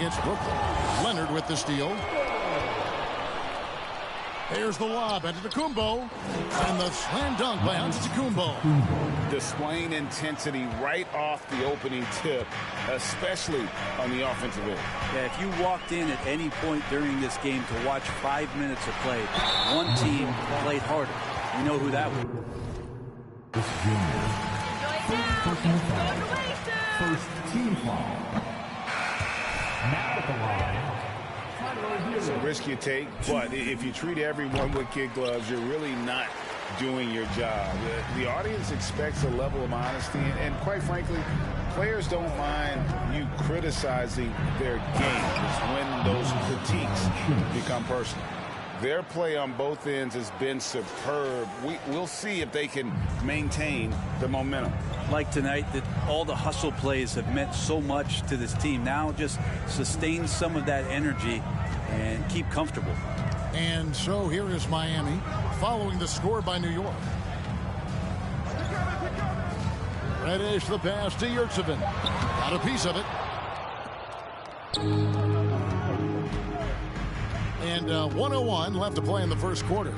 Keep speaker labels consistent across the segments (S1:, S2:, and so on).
S1: against Brooklyn. Leonard with the steal. There's the lob, Antetokounmpo, and the slam dunk by Antetokounmpo.
S2: Displaying intensity right off the opening tip, especially on the offensive end.
S3: Yeah, if you walked in at any point during this game to watch 5 minutes of play, one team played harder. You know who that was.
S4: This junior. First team foul. Now at the line.
S2: It's a risk you take, but if you treat everyone with kid gloves, you're really not doing your job. The audience expects a level of honesty, and quite frankly, players don't mind you criticizing their game. It's when those critiques become personal. Their play on both ends has been superb. We'll see if they can maintain the momentum.
S3: Like tonight, that all the hustle plays have meant so much to this team. Now just sustain some of that energy and keep comfortable.
S1: And so here is Miami following the score by New York. Reddish the pass to Yurtsevin. Got a piece of it. And 1:01 left to play in the first quarter.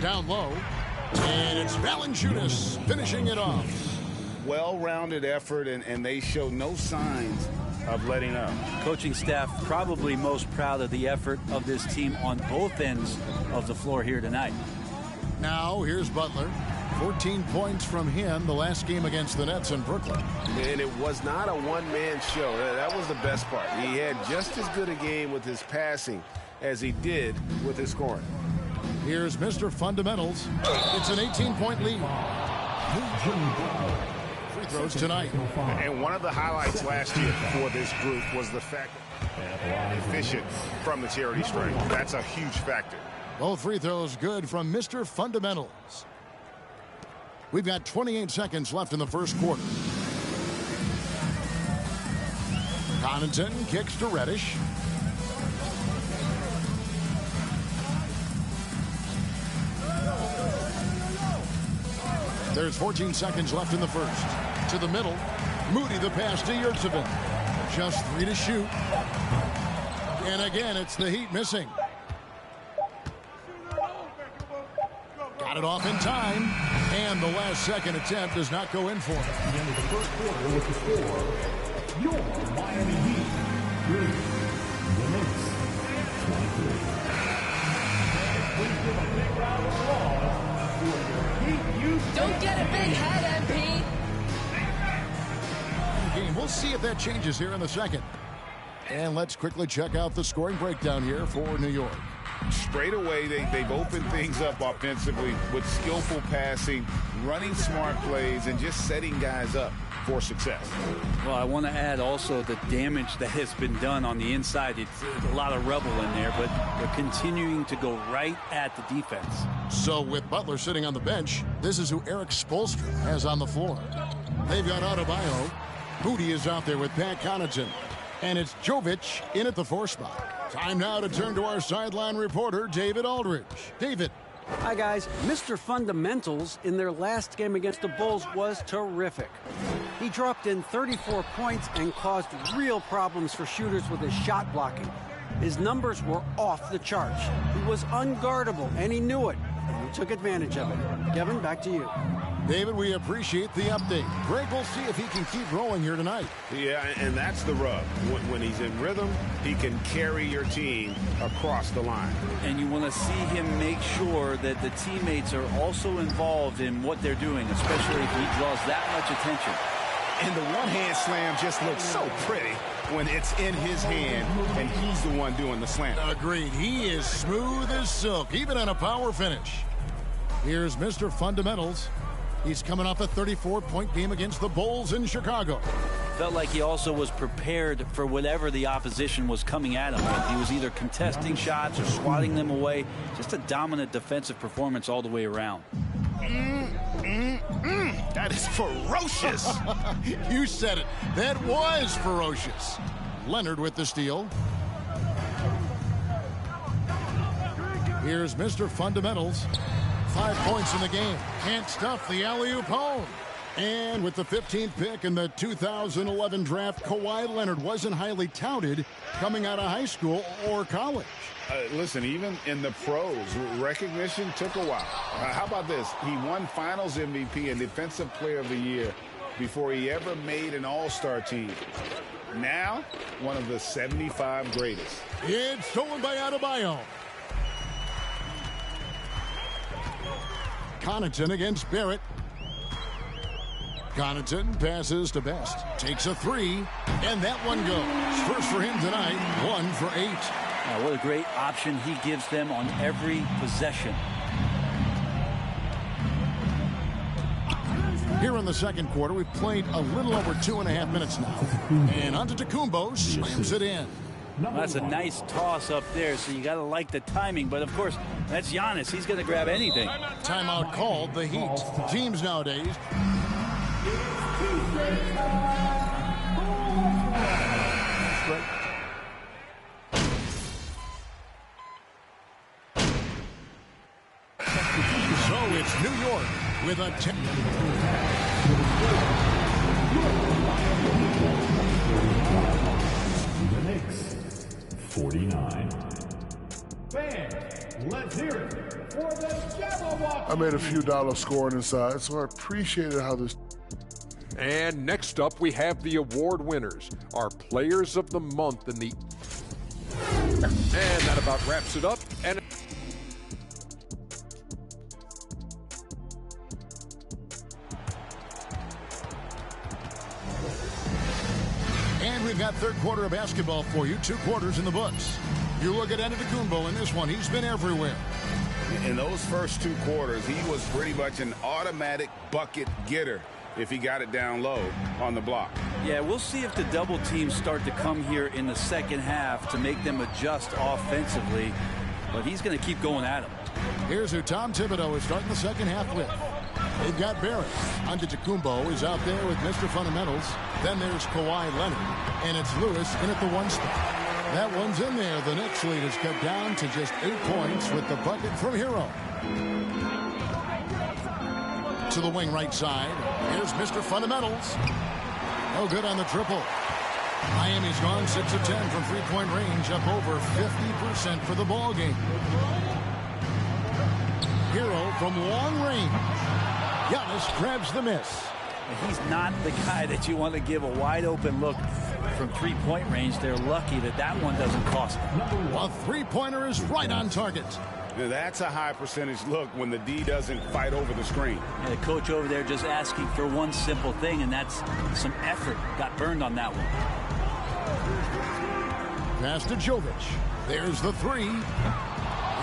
S1: Down low. And it's Valanciunas finishing it off.
S2: Well-rounded effort, and they show no signs of letting up.
S3: Coaching staff probably most proud of the effort of this team on both ends of the floor here tonight.
S1: Now here's Butler. 14 points from him the last game against the Nets in Brooklyn.
S5: And it was not a one-man show. That was the best part. He had just as good a game with his passing as he did with his scoring.
S1: Here's Mr. Fundamentals. It's an 18-point lead. Free throws tonight.
S5: And one of the highlights last year for this group was the fact that efficient from the charity stripe. That's a huge factor.
S1: Both free throws good from Mr. Fundamentals. We've got 28 seconds left in the first quarter. Connaughton kicks to Reddish. There's 14 seconds left in the first. To the middle. Moody the pass to Yurtsevin. Just 3 to shoot. And again, it's the Heat missing. Got it off in time. And the last second attempt does not go in for him.
S4: The end of the first quarter with the score, your Miami Heat 3, the Knicks 23. Please give a big round of applause for your Heat youth.
S6: Don't get a big head, MP.
S1: Game. We'll see if that changes here in the second. And let's quickly check out the scoring breakdown here for New York.
S2: Straight away, they've opened things up offensively with skillful passing, running smart plays, and just setting guys up for success.
S3: Well, I want to add also the damage that has been done on the inside. It's a lot of rubble in there, but they're continuing to go right at the defense.
S1: So with Butler sitting on the bench, this is who Eric Spoelstra has on the floor. They've got Adebayo. Moody is out there with Pat Connaughton. And it's Jovic in at the 4 spot. Time now to turn to our sideline reporter, David Aldridge. David.
S7: Hi, guys. Mr. Fundamentals in their last game against the Bulls was terrific. He dropped in 34 points and caused real problems for shooters with his shot blocking. His numbers were off the charts. He was unguardable, and he knew it. And he took advantage of it. Kevin, back to you.
S1: David, we appreciate the update. Greg, we'll see if he can keep rolling here tonight.
S5: Yeah, and that's the rub. When he's in rhythm, he can carry your team across the line.
S3: And you want to see him make sure that the teammates are also involved in what they're doing, especially if he draws that much attention.
S2: And the one-hand slam just looks so pretty when it's in his hand and he's the one doing the slam.
S1: Agreed. He is smooth as silk, even on a power finish. Here's Mr. Fundamentals. He's coming off a 34-point game against the Bulls in Chicago.
S3: Felt like he also was prepared for whatever the opposition was coming at him with. He was either contesting shots or swatting them away. Just a dominant defensive performance all the way around.
S2: That is ferocious.
S1: You said it. That was ferocious. Leonard with the steal. Here's Mr. Fundamentals. 5 points in the game. Can't stuff the alley-oop home. And with the 15th pick in the 2011 draft, Kawhi Leonard wasn't highly touted coming out of high school or college.
S2: Listen, even in the pros, recognition took a while. How about this? He won Finals MVP and Defensive Player of the Year before he ever made an All-Star team. Now, one of the 75 greatest.
S1: It's stolen by Adebayo. Connaughton against Barrett. Connaughton passes to Best. Takes a three, and that one goes. First for him tonight, 1 for 8.
S3: Now, what a great option he gives them on every possession.
S1: Here in the second quarter, we've played a little over 2.5 minutes now. And Antetokounmpo slams it in.
S3: Well, that's a nice toss up there, so you got to like the timing. But, of course, that's Giannis. He's going to grab anything.
S1: Timeout called, the Heat. Teams nowadays. So it's New York with a 10.
S4: The Knicks, 49. Fans, let's hear it for the Jabberwocky.
S8: I made a few dollars scoring inside, so I appreciated how this.
S9: And next up, we have the award winners, our Players of the Month in the... And that about wraps it up.
S1: And we've got third quarter of basketball for you. 2 quarters in the books. You look at Antetokounmpo in this one. He's been everywhere.
S2: In those first 2 quarters, he was pretty much an automatic bucket getter if he got it down low on the block.
S3: Yeah, we'll see if the double teams start to come here in the second half to make them adjust offensively. But he's going to keep going at him.
S1: Here's who Tom Thibodeau is starting the second half with. They've got Barrett. Antetokounmpo is out there with Mr. Fundamentals. Then there's Kawhi Leonard. And it's Lewis in at the 1 spot. That one's in there. The Knicks lead is cut down to just 8 points with the bucket from Hero. To the wing right side. Here's Mr. Fundamentals. No good on the triple. Miami's gone 6 of 10 from three-point range, up over 50% for the ball game. Hero from long range. Giannis grabs the miss.
S3: He's not the guy that you want to give a wide open look from three-point range. They're lucky that that one doesn't cost them.
S1: A three-pointer is right on target.
S2: Now, that's a high percentage look when the D doesn't fight over the screen.
S3: And the coach over there just asking for one simple thing, and that's some effort. Got burned on that one.
S1: Pass to Jovic. There's the 3.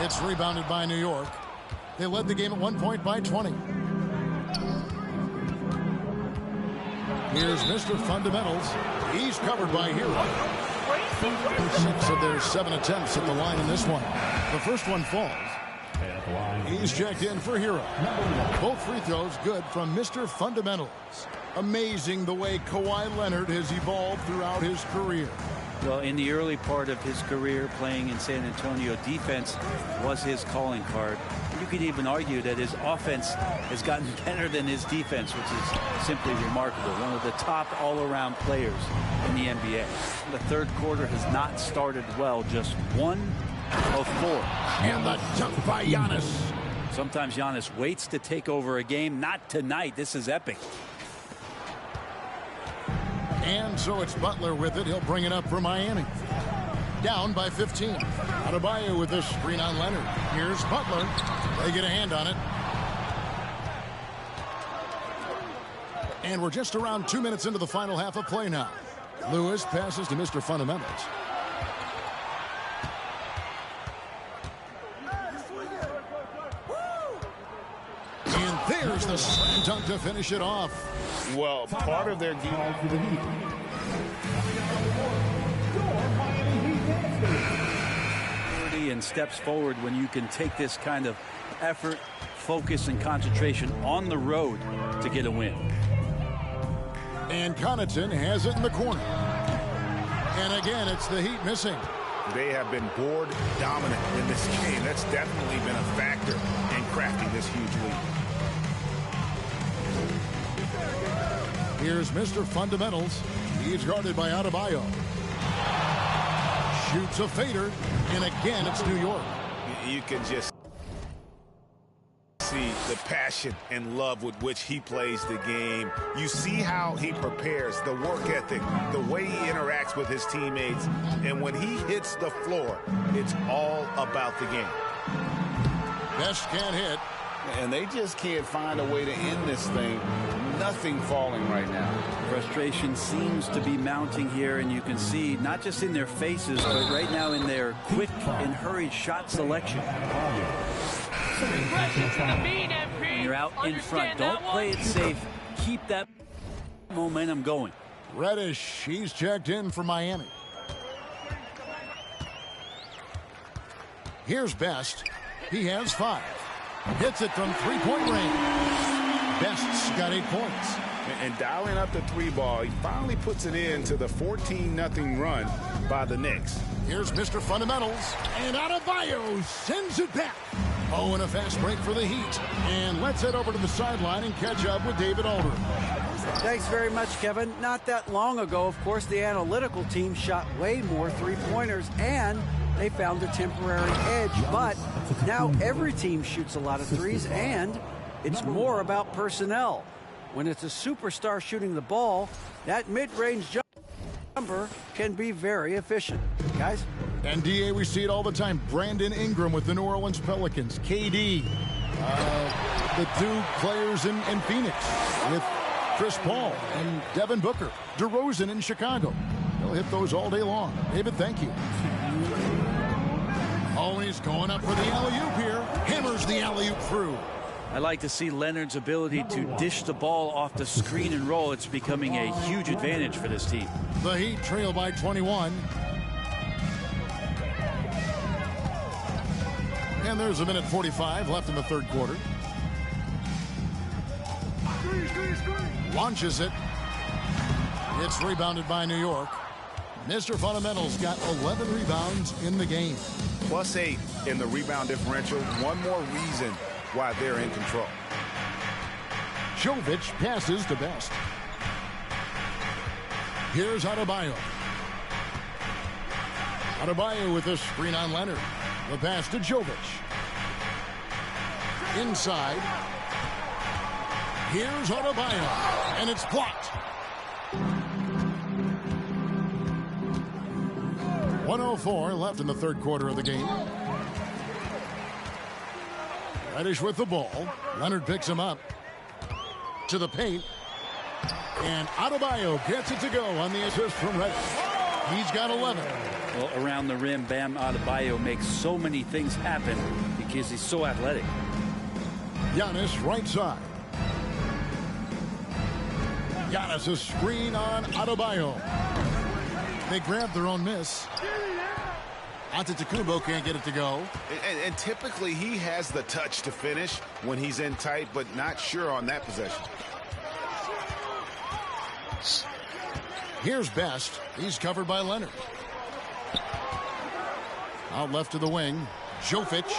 S1: It's rebounded by New York. They led the game at 1 point by 20. Here's Mr. Fundamentals. He's covered by Hero. 6 of their 7 attempts at the line in this one. The first one falls. He's checked in for Hero. Both free throws good from Mr. Fundamentals. Amazing the way Kawhi Leonard has evolved throughout his career.
S3: Well, in the early part of his career playing in San Antonio, defense was his calling card. You could even argue that his offense has gotten better than his defense, which is simply remarkable. One of the top all-around players in the NBA. The third quarter has not started well, just 1 of 4.
S1: And the dunk by Giannis.
S3: Sometimes Giannis waits to take over a game. Not tonight. This is epic.
S1: And so it's Butler with it. He'll bring it up for Miami. Down by 15. Adebayo with this screen on Leonard. Here's Butler. They get a hand on it. And we're just around 2 minutes into the final half of play now. Lewis passes to Mr. Fundamentals. And there's the slam dunk to finish it off.
S2: Well, part of their game.
S3: And steps forward when you can take this kind of effort, focus, and concentration on the road to get a win.
S1: And Connaughton has it in the corner. And again, it's the Heat missing.
S2: They have been board dominant in this game. That's definitely been a factor in crafting this huge lead.
S1: Here's Mr. Fundamentals. He's guarded by Adebayo. Shoots a fader, and again it's New York.
S2: You can just see the passion and love with which he plays the game. You see how he prepares, the work ethic, the way he interacts with his teammates. And when he hits the floor, it's all about the game.
S1: Best can't hit.
S2: And they just can't find a way to end this thing. Nothing falling right now.
S3: Frustration seems to be mounting here, and you can see not just in their faces, but right now in their quick and hurried shot selection. And you're out in front. Don't play it safe. Keep that momentum going.
S1: Reddish, he's checked in for Miami. Here's Best. He has 5. Hits it from three-point range. Best's got 8 points.
S2: And dialing up the 3 ball, he finally puts it into the 14-0 run by the Knicks.
S1: Here's Mr. Fundamentals, and Adebayo sends it back. Oh, and a fast break for the Heat. And let's head over to the sideline and catch up with David Aldridge.
S7: Thanks very much, Kevin. Not that long ago, of course, the analytical team shot way more three-pointers, and they found a temporary edge. But now every team shoots a lot of threes, and it's more about personnel. When it's a superstar shooting the ball, that mid-range jumper can be very efficient. Guys?
S1: And DA, we see it all the time. Brandon Ingram with the New Orleans Pelicans. KD, the 2 players in Phoenix with Chris Paul and Devin Booker. DeRozan in Chicago. They'll hit those all day long. David, thank you. Oh, he's going up for the alley-oop here. Hammers the alley-oop through.
S3: I like to see Leonard's ability to dish the ball off the screen and roll. It's becoming a huge advantage for this team.
S1: The Heat trail by 21. And there's a minute 45 left in the third quarter. Launches it. It's rebounded by New York. Mr. Fundamentals got 11 rebounds in the game.
S2: +8 in the rebound differential. One more reason why they're in control.
S1: Jovic passes to Best. Here's Adebayo. Adebayo with a screen on Leonard. The pass to Jovic. Inside. Here's Adebayo. And it's blocked. 1:04 left in the third quarter of the game. Reddish with the ball. Leonard picks him up. To the paint. And Adebayo gets it to go on the assist from Reddish. He's got 11.
S3: Well, around the rim, Bam Adebayo makes so many things happen because he's so athletic.
S1: Giannis right side. Giannis a screen on Adebayo. They grab their own miss. Antetokounmpo can't get it to go.
S2: And typically he has the touch to finish when he's in tight, but not sure on that possession.
S1: Here's Best. He's covered by Leonard. Out left to the wing. Jovic.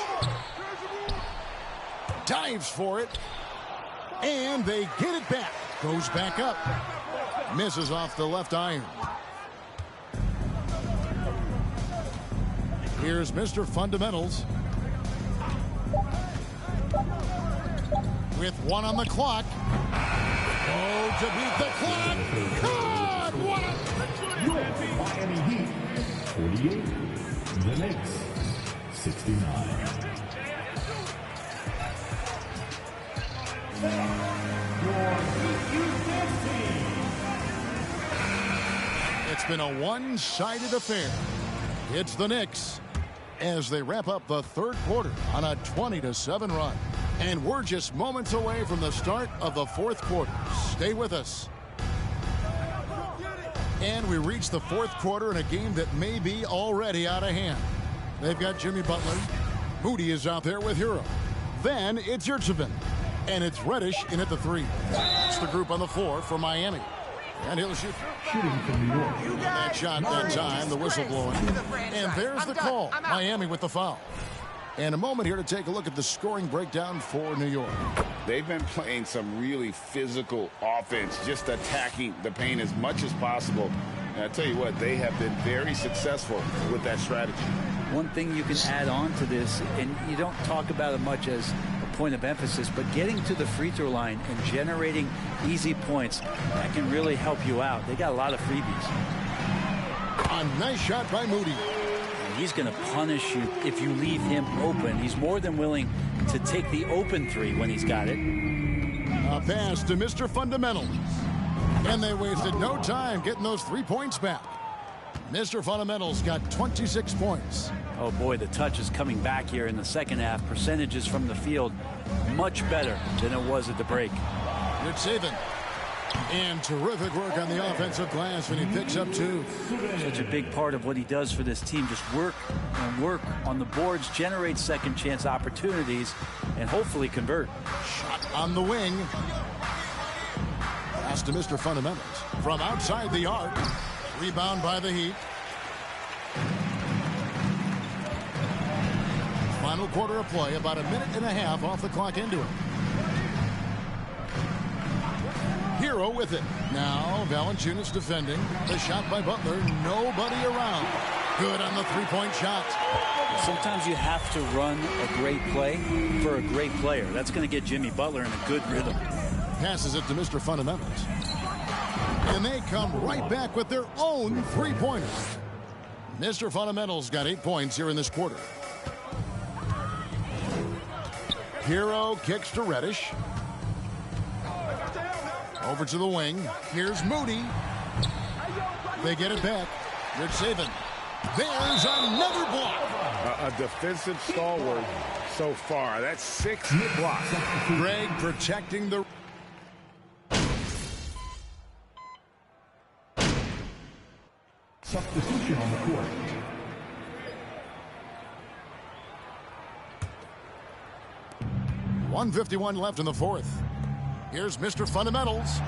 S1: Dives for it. And they get it back. Goes back up. Misses off the left iron. Here's Mr. Fundamentals. With 1 on the clock. Oh, to beat the clock. God, what a...
S4: Your Miami Heat, 48. The Knicks, 69. Your Heat team.
S1: It's been a one-sided affair. It's the Knicks as they wrap up the third quarter on a 20-7 run. And we're just moments away from the start of the fourth quarter. Stay with us. And we reach the fourth quarter in a game that may be already out of hand. They've got Jimmy Butler. Moody is out there with Hero. Then it's Yurtsevin. And it's Reddish in at the 3. It's the group on the floor for Miami. And he'll shoot.
S4: Shooting from New York.
S1: That shot that time, the whistle blowing. And there's the call. Miami with the foul. And a moment here to take a look at the scoring breakdown for New York.
S2: They've been playing some really physical offense, just attacking the paint as much as possible. And I tell you what, they have been very successful with that strategy.
S3: One thing you can add on to this, and you don't talk about it much as a point of emphasis, but getting to the free throw line and generating easy points, that can really help you out. They got a lot of freebies.
S1: A nice shot by Moody.
S3: He's going to punish you if you leave him open. He's more than willing to take the open three when he's got it.
S1: A pass to Mr. Fundamentals. And they wasted no time getting those 3 points back. Mr. Fundamentals got 26 points.
S3: Oh, boy, the touch is coming back here in the second half. Percentages from the field much better than it was at the break.
S1: Good saving. And terrific work on the offensive glass when he picks up 2.
S3: Such a big part of what he does for this team. Just work and work on the boards, generate second chance opportunities, and hopefully convert.
S1: Shot on the wing. Pass to Mr. Fundamentals. From outside the arc. Rebound by the Heat. Final quarter of play. About a minute and a half off the clock into it. Hero with it. Now Valanciunas defending. The shot by Butler. Nobody around. Good on the three-point shot.
S3: Sometimes you have to run a great play for a great player. That's going to get Jimmy Butler in a good rhythm.
S1: Passes it to Mr. Fundamentals. And they come right back with their own three-pointer. Mr. Fundamentals got 8 points here in this quarter. Hero kicks to Reddish. Over to the wing. Here's Moody. They get it back. Good saving. There's another block.
S5: A defensive stalwart so far. That's 6 blocks.
S1: Greg protecting the...
S4: Substitution on the court.
S1: .151 left in the fourth. Here's Mr. Fundamentals.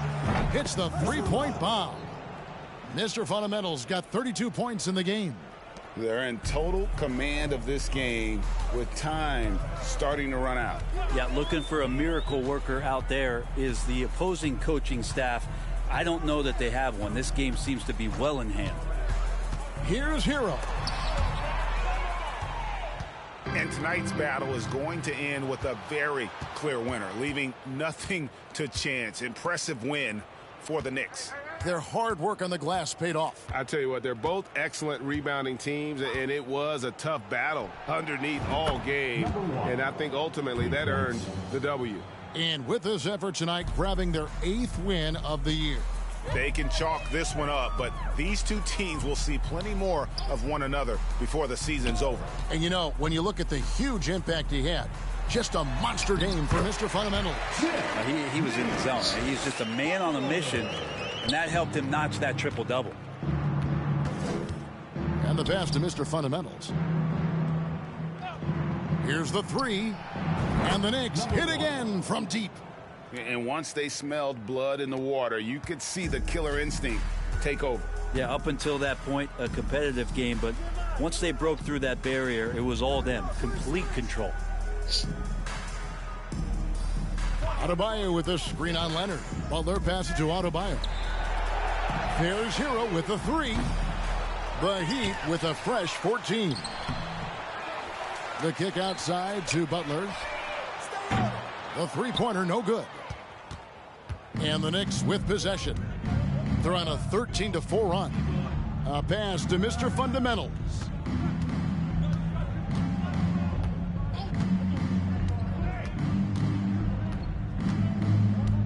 S1: Hits the three-point bomb. Mr. Fundamentals got 32 points in the game.
S2: They're in total command of this game with time starting to run out.
S3: Yeah, looking for a miracle worker out there is the opposing coaching staff. I don't know that they have one. This game seems to be well in hand.
S1: Here's Hero.
S2: And tonight's battle is going to end with a very clear winner, leaving nothing to chance. Impressive win for the Knicks.
S1: Their hard work on the glass paid off.
S5: I tell you what, they're both excellent rebounding teams, and it was a tough battle underneath all game. And I think ultimately that earned the W.
S1: And with this effort tonight, grabbing their 8th win of the year.
S2: They can chalk this one up, but these two teams will see plenty more of one another before the season's over.
S1: And you know, when you look at the huge impact he had, just a monster game for Mr. Fundamentals.
S3: He was in the zone. He's just a man on a mission, and that helped him notch that triple-double.
S1: And the pass to Mr. Fundamentals. Here's the three, and the Knicks hit again from deep.
S2: And once they smelled blood in the water, you could see the killer instinct take over.
S3: Yeah, up until that point, a competitive game, but once they broke through that barrier, it was all them. Complete control.
S1: Adebayo with a screen on Leonard. Butler passes to Adebayo. There's Hero with the three. The Heat with a fresh 14. The kick outside to Butler. The three-pointer no good. And the Knicks with possession. They're on a 13-4 run. A pass to Mr. Fundamentals.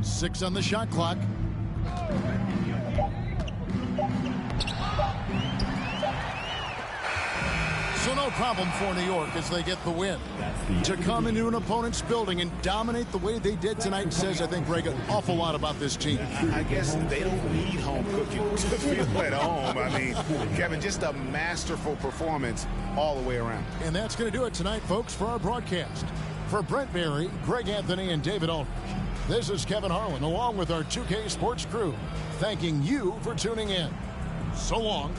S1: Six on the shot clock. So no problem for New York as they get the win. To come into an opponent's building and dominate the way they did tonight says, I think, Greg, an awful lot about this team.
S2: I guess they don't need home cooking to feel at home. I mean, Kevin, just a masterful performance all the way around.
S1: And that's going to do it tonight, folks, for our broadcast. For Brent Berry, Greg Anthony, and David Aldrich, this is Kevin Harlan, along with our 2K Sports crew, thanking you for tuning in. So long.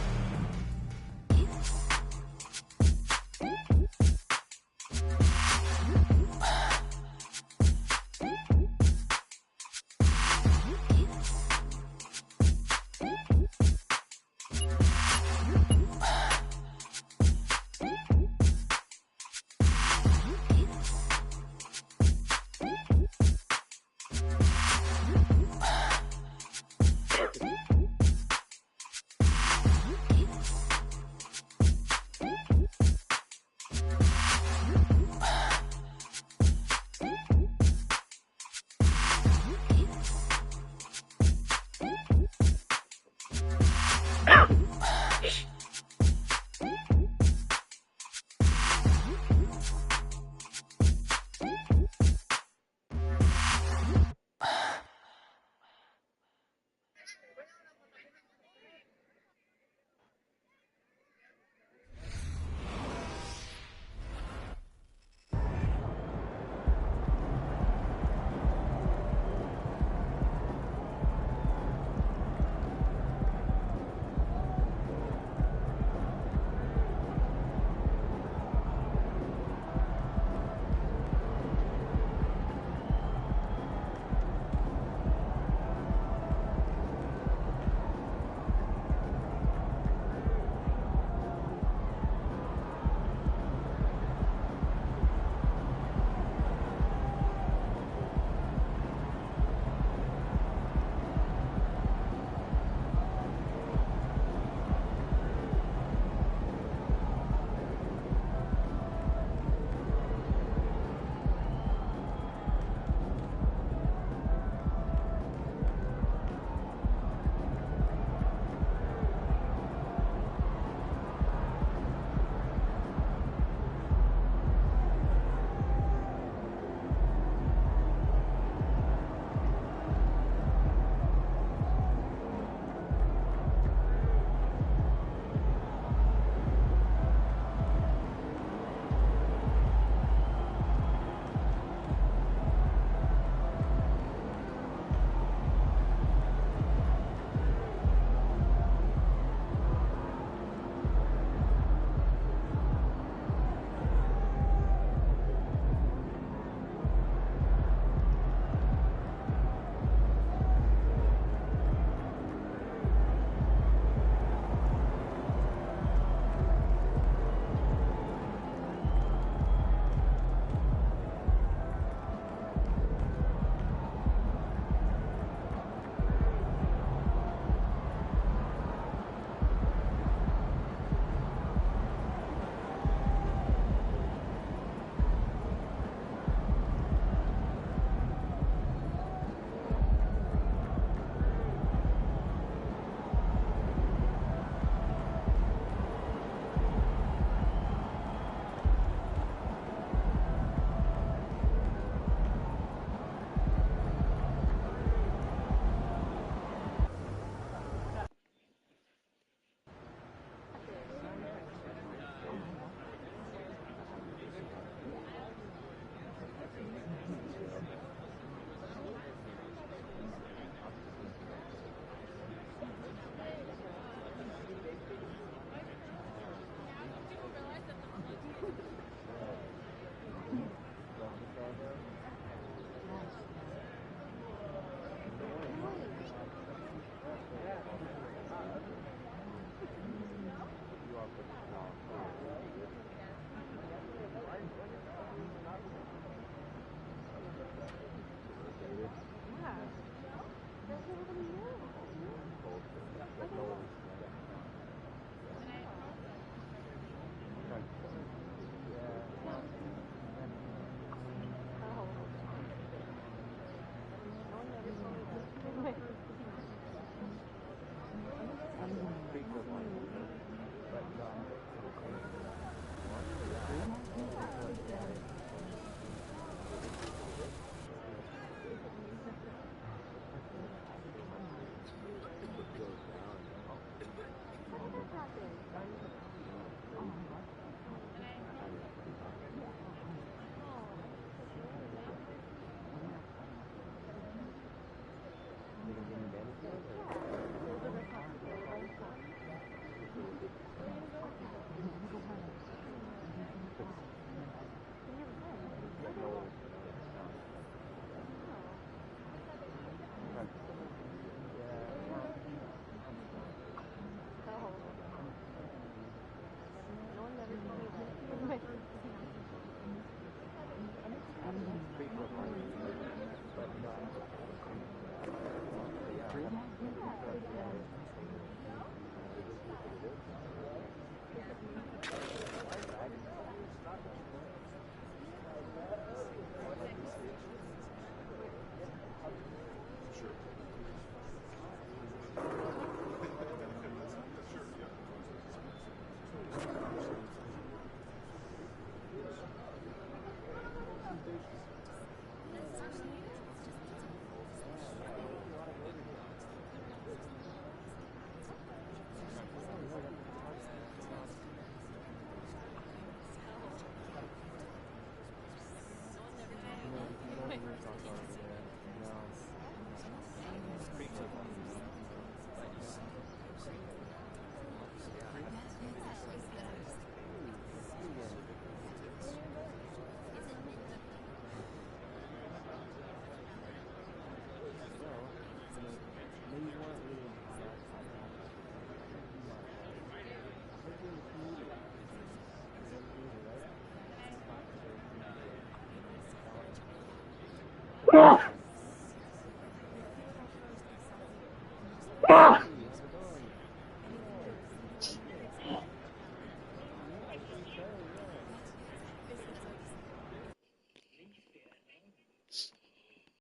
S10: Ah!